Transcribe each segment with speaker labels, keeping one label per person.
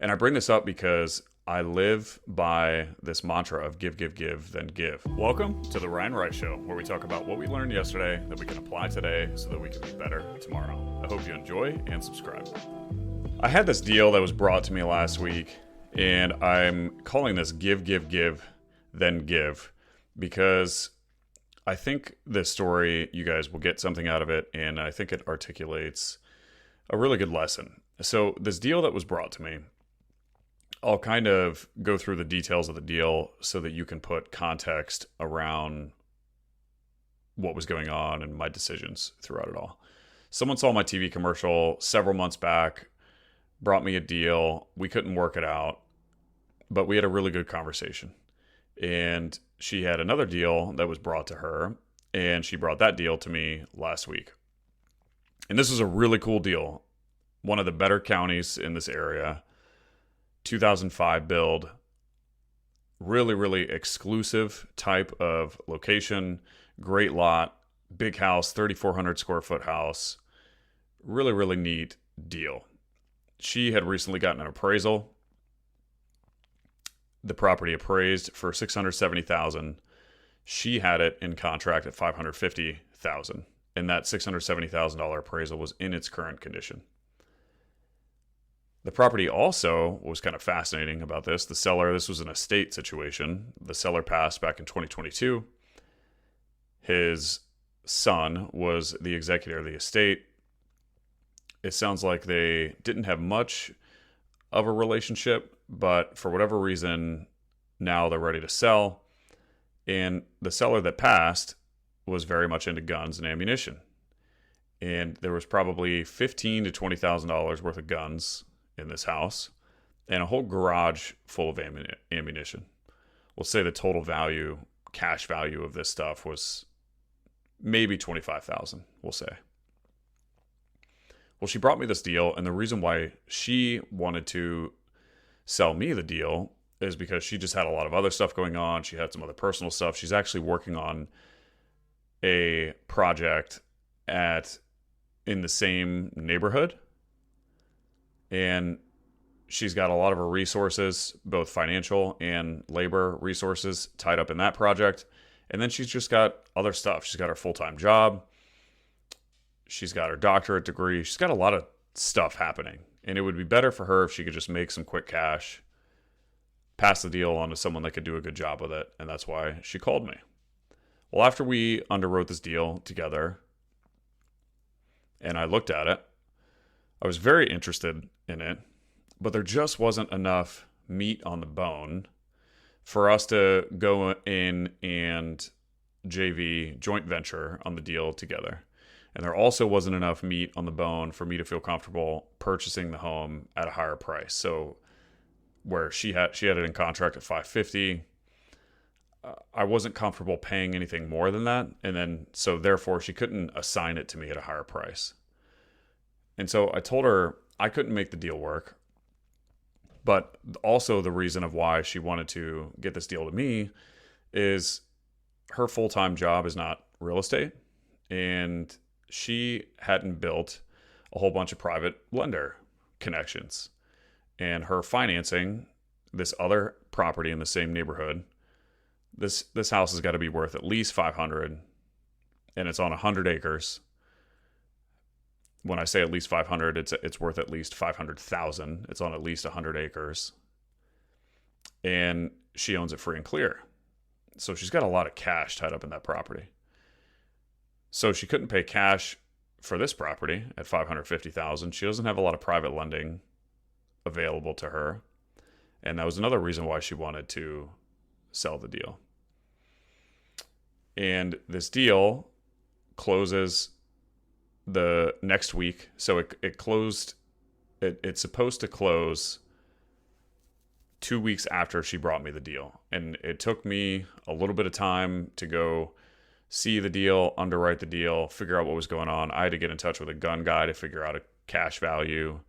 Speaker 1: And I bring this up because I live by this mantra of give, give, give, then give. Welcome to the Ryan Rice Show, where we talk about what we learned yesterday that we can apply today so that we can be better tomorrow. I hope you enjoy and subscribe. I had this deal that was brought to me last week, and I'm calling this give, give, give, then give, because I think this story, you guys will get something out of it, and I think it articulates a really good lesson. So this deal that was brought to me, I'll kind of go through the details of the deal so that you can put context around what was going on and my decisions throughout it all. Someone saw my TV commercial several months back, brought me a deal. We couldn't work it out, but we had a really good conversation. And she had another deal that was brought to her, and she brought that deal to me last week. And this is a really cool deal. One of the better counties in this area, 2005 build, really, really exclusive type of location, great lot, big house, 3,400 square foot house, really, really neat deal. She had recently gotten an appraisal. The property appraised for $670,000. She had it in contract at $550,000, and that $670,000 appraisal was in its current condition. The property also was kind of fascinating about this. The seller, this was an estate situation. The seller passed back in 2022. His son was the executor of the estate. It sounds like they didn't have much of a relationship, but for whatever reason, now they're ready to sell. And the seller that passed was very much into guns and ammunition. And there was probably $15,000 to $20,000 worth of guns in this house and a whole garage full of ammunition. We'll say the total value, cash value of this stuff was maybe $25,000, we'll say. Well, she brought me this deal, and the reason why she wanted to sell me the deal is because she just had a lot of other stuff going on. She had some other personal stuff. She's actually working on a project in the same neighborhood, and she's got a lot of her resources, both financial and labor resources, tied up in that project. And then she's just got other stuff. She's got her full-time job. She's got her doctorate degree. She's got a lot of stuff happening. And it would be better for her if she could just make some quick cash, pass the deal on to someone that could do a good job with it. And that's why she called me. Well, after we underwrote this deal together and I looked at it, I was very interested in it, but there just wasn't enough meat on the bone for us to go in and JV, joint venture, on the deal together. And there also wasn't enough meat on the bone for me to feel comfortable purchasing the home at a higher price. So where she had it in contract at $550, I wasn't comfortable paying anything more than that. And then, so therefore she couldn't assign it to me at a higher price. And so I told her I couldn't make the deal work. But also the reason of why she wanted to get this deal to me is her full-time job is not real estate. And she hadn't built a whole bunch of private lender connections. And her financing this other property in the same neighborhood, this house has got to be worth at least $500, and it's on 100 acres. When I say at least 500, it's worth at least 500,000. It's on at least 100 acres. And she owns it free and clear. So she's got a lot of cash tied up in that property. So she couldn't pay cash for this property at $550,000. She doesn't have a lot of private lending available to her. And that was another reason why she wanted to sell the deal. And this deal closes the next week. So it closed, it's supposed to close 2 weeks after she brought me the deal. And it took me a little bit of time to go see the deal, underwrite the deal, figure out what was going on. I had to get in touch with a gun guy to figure out a cash value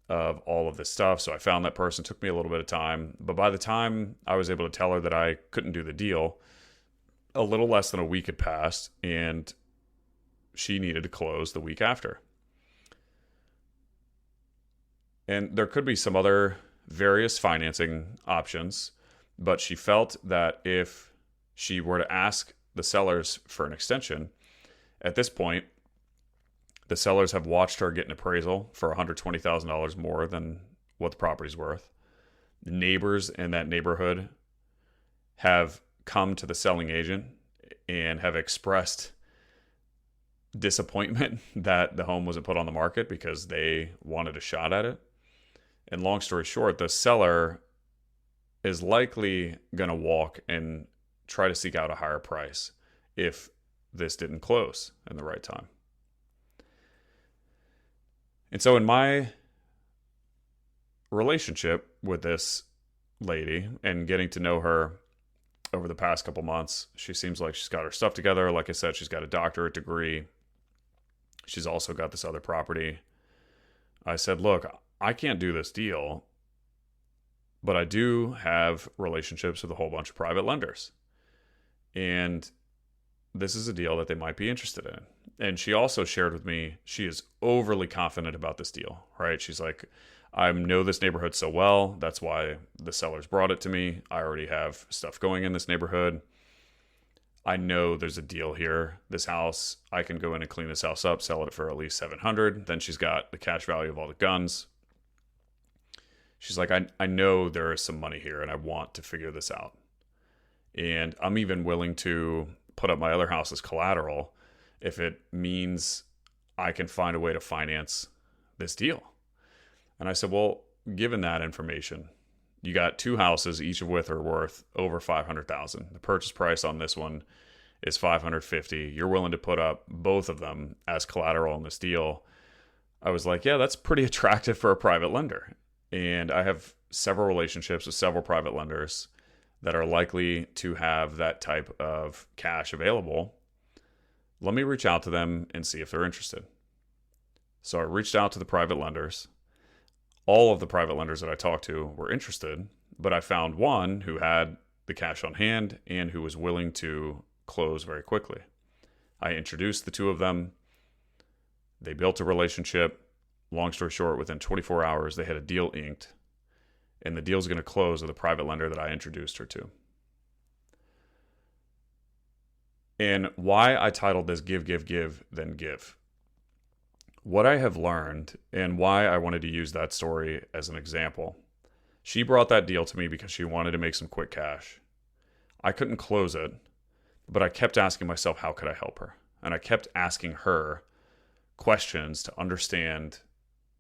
Speaker 1: of all of this stuff. So I found that person. It took me a little bit of time. But by the time I was able to tell her that I couldn't do the deal, a little less than a week had passed, and she needed to close the week after. And there could be some other various financing options, but she felt that if she were to ask the sellers for an extension, at this point, the sellers have watched her get an appraisal for $120,000 more than what the property's worth. The neighbors in that neighborhood have come to the selling agent and have expressed disappointment that the home wasn't put on the market because they wanted a shot at it. And long story short, the seller is likely going to walk and try to seek out a higher price if this didn't close in the right time. And so in my relationship with this lady and getting to know her over the past couple months, she seems like she's got her stuff together. Like I said, she's got a doctorate degree. She's also got this other property. I said, look, I can't do this deal, but I do have relationships with a whole bunch of private lenders. And this is a deal that they might be interested in. And she also shared with me, she is overly confident about this deal, right? She's like, I know this neighborhood so well. That's why the sellers brought it to me. I already have stuff going in this neighborhood. I know there's a deal here. This house, I can go in and clean this house up, sell it for at least $700. Then she's got the cash value of all the guns. She's like, I know there is some money here and I want to figure this out. And I'm even willing to put up my other house as collateral if it means I can find a way to finance this deal. And I said, well, given that information, you got two houses, each of which are worth over $500,000. The purchase price on this one is $550,000. You're willing to put up both of them as collateral in this deal. I was like, yeah, that's pretty attractive for a private lender. And I have several relationships with several private lenders that are likely to have that type of cash available. Let me reach out to them and see if they're interested. So I reached out to the private lenders. All of the private lenders that I talked to were interested, but I found one who had the cash on hand and who was willing to close very quickly. I introduced the two of them. They built a relationship. Long story short, within 24 hours, they had a deal inked, and the deal's going to close with the private lender that I introduced her to. And why I titled this Give, Give, Give, Then Give. What I have learned and why I wanted to use that story as an example. She brought that deal to me because she wanted to make some quick cash. I couldn't close it, but I kept asking myself, how could I help her? And I kept asking her questions to understand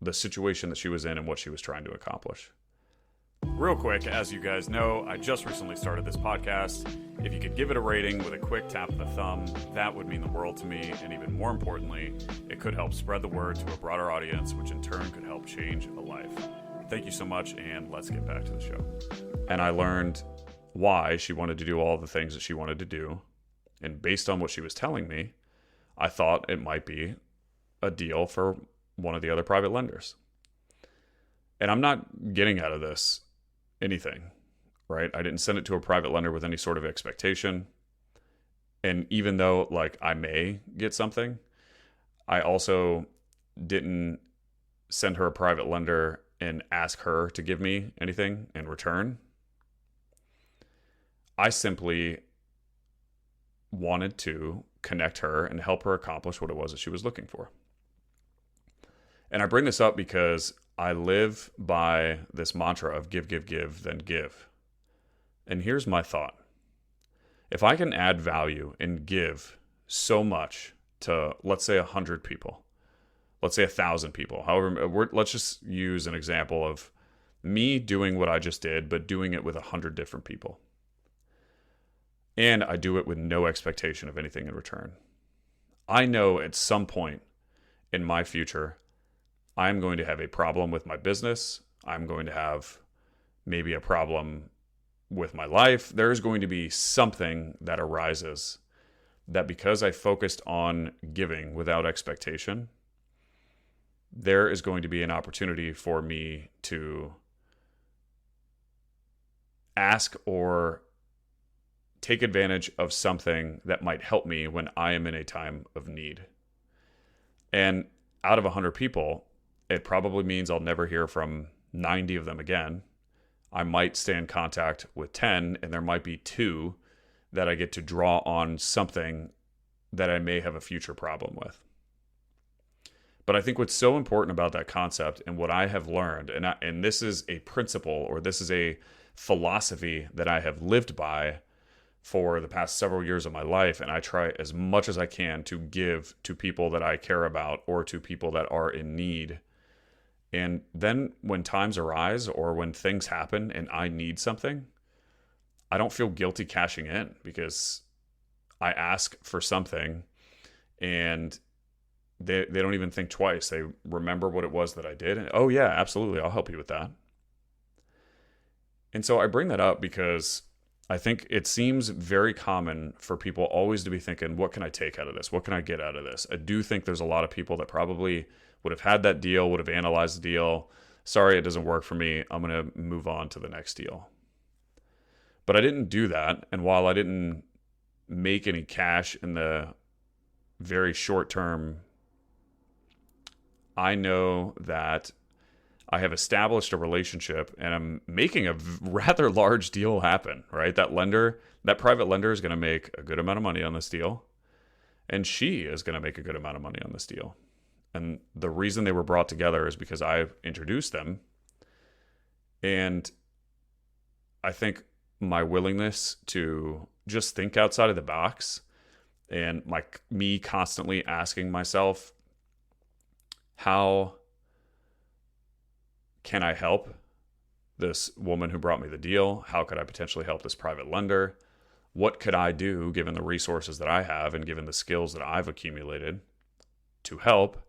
Speaker 1: the situation that she was in and what she was trying to accomplish. Real quick, as you guys know, I just recently started this podcast. If you could give it a rating with a quick tap of the thumb, that would mean the world to me. And even more importantly, it could help spread the word to a broader audience, which in turn could help change a life. Thank you so much, and let's get back to the show. And I learned why she wanted to do all the things that she wanted to do. And based on what she was telling me, I thought it might be a deal for one of the other private lenders. And I'm not getting out of this anything, right? I didn't send it to a private lender with any sort of expectation. And even though like I may get something, I also didn't send her a private lender and ask her to give me anything in return. I simply wanted to connect her and help her accomplish what it was that she was looking for. And I bring this up because I live by this mantra of give, give, give, then give. And here's my thought. If I can add value and give so much to, let's say, 100 people, let's say 1,000 people, however, let's just use an example of me doing what I just did, but doing it with 100 different people. And I do it with no expectation of anything in return. I know at some point in my future, I'm going to have a problem with my business. I'm going to have maybe a problem with my life. There's going to be something that arises that because I focused on giving without expectation, there is going to be an opportunity for me to ask or take advantage of something that might help me when I am in a time of need. And out of 100 people, it probably means I'll never hear from 90 of them again. I might stay in contact with 10, and there might be 2 that I get to draw on something that I may have a future problem with. But I think what's so important about that concept and what I have learned, and this is a principle, or this is a philosophy that I have lived by for the past several years of my life, and I try as much as I can to give to people that I care about or to people that are in need. And then when times arise or when things happen and I need something, I don't feel guilty cashing in, because I ask for something and they don't even think twice. They remember what it was that I did. And, oh yeah, absolutely, I'll help you with that. And so I bring that up because I think it seems very common for people always to be thinking, what can I take out of this? What can I get out of this? I do think there's a lot of people that probably would have had that deal, would have analyzed the deal. Sorry, it doesn't work for me. I'm going to move on to the next deal. But I didn't do that. And while I didn't make any cash in the very short term, I know that I have established a relationship and I'm making a rather large deal happen, right? That private lender is going to make a good amount of money on this deal, and she is going to make a good amount of money on this deal. And the reason they were brought together is because I introduced them. And I think my willingness to just think outside of the box, and me constantly asking myself, how can I help this woman who brought me the deal? How could I potentially help this private lender? What could I do, given the resources that I have and given the skills that I've accumulated, to help?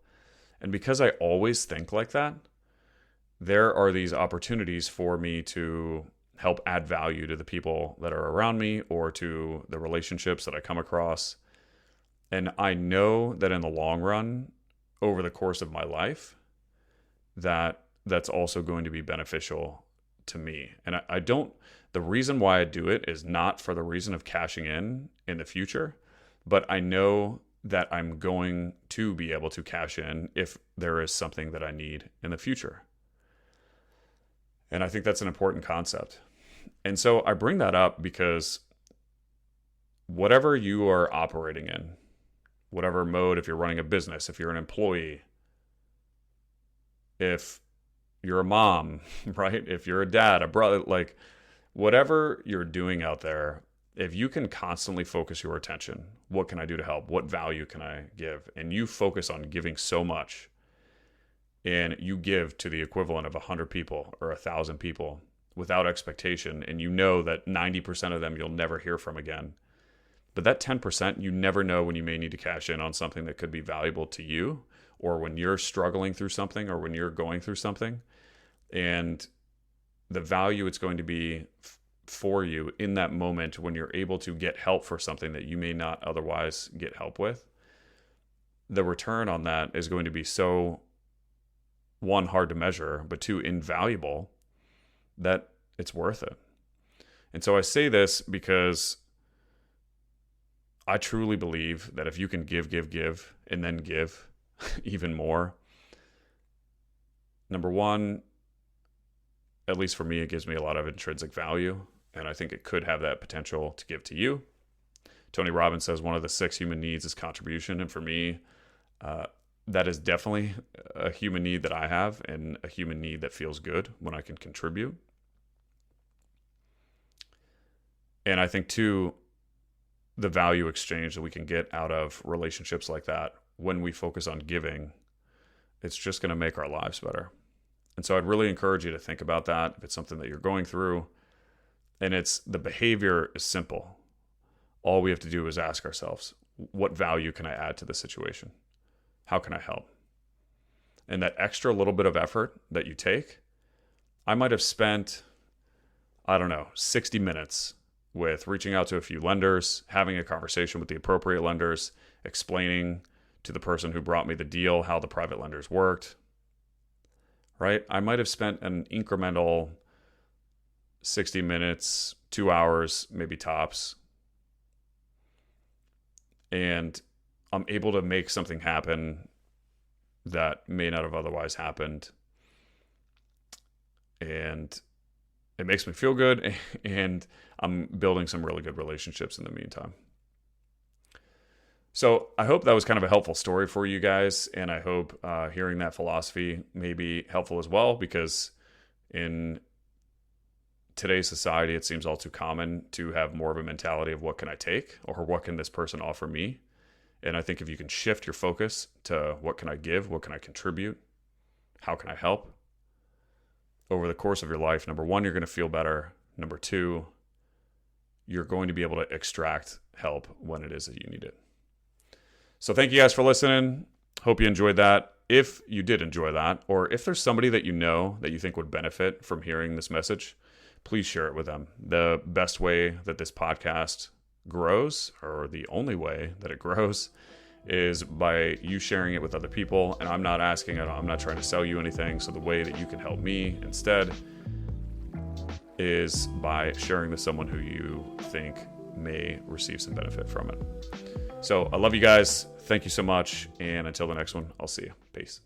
Speaker 1: And because I always think like that, there are these opportunities for me to help add value to the people that are around me or to the relationships that I come across. And I know that in the long run, over the course of my life, that's also going to be beneficial to me. And the reason why I do it is not for the reason of cashing in the future, but I know that I'm going to be able to cash in if there is something that I need in the future. And I think that's an important concept. And so I bring that up because whatever you are operating in, whatever mode, if you're running a business, if you're an employee, if you're a mom, right? If you're a dad, a brother, like whatever you're doing out there, if you can constantly focus your attention, what can I do to help? What value can I give? And you focus on giving so much, and you give to the equivalent of 100 people or 1,000 people without expectation, and you know that 90% of them you'll never hear from again. But that 10%, you never know when you may need to cash in on something that could be valuable to you, or when you're struggling through something, or when you're going through something. And the value it's going to be for you in that moment when you're able to get help for something that you may not otherwise get help with, the return on that is going to be so, one, hard to measure, but two, invaluable, that it's worth it. And so I say this because I truly believe that if you can give, and then give even more, number one, at least for me, it gives me a lot of intrinsic value, and I think it could have that potential to give to you. Tony Robbins says one of the 6 human needs is contribution, and for me, that is definitely a human need that I have, and a human need that feels good when I can contribute. And I think, too, the value exchange that we can get out of relationships like that when we focus on giving, it's just going to make our lives better. And so I'd really encourage you to think about that if it's something that you're going through. And the behavior is simple. All we have to do is ask ourselves, what value can I add to the situation? How can I help? And that extra little bit of effort that you take, I might have spent, 60 minutes with reaching out to a few lenders, having a conversation with the appropriate lenders, explaining to the person who brought me the deal how the private lenders worked, right? I might have spent an incremental 60 minutes, 2 hours, maybe tops, and I'm able to make something happen that may not have otherwise happened. and it makes me feel good, and I'm building some really good relationships in the meantime. So I hope that was kind of a helpful story for you guys, and I hope hearing that philosophy may be helpful as well, because in today's society, it seems all too common to have more of a mentality of what can I take, or what can this person offer me? And I think if you can shift your focus to what can I give, what can I contribute, how can I help, over the course of your life, number one, you're going to feel better. Number two, you're going to be able to extract help when it is that you need it. So thank you guys for listening. Hope you enjoyed that. If you did enjoy that, or if there's somebody that you know that you think would benefit from hearing this message, please share it with them. The best way that this podcast grows, or the only way that it grows, is by you sharing it with other people. And I'm not asking it, I'm not trying to sell you anything. So the way that you can help me instead is by sharing with someone who you think may receive some benefit from it. So I love you guys. Thank you so much. And until the next one, I'll see you. Peace.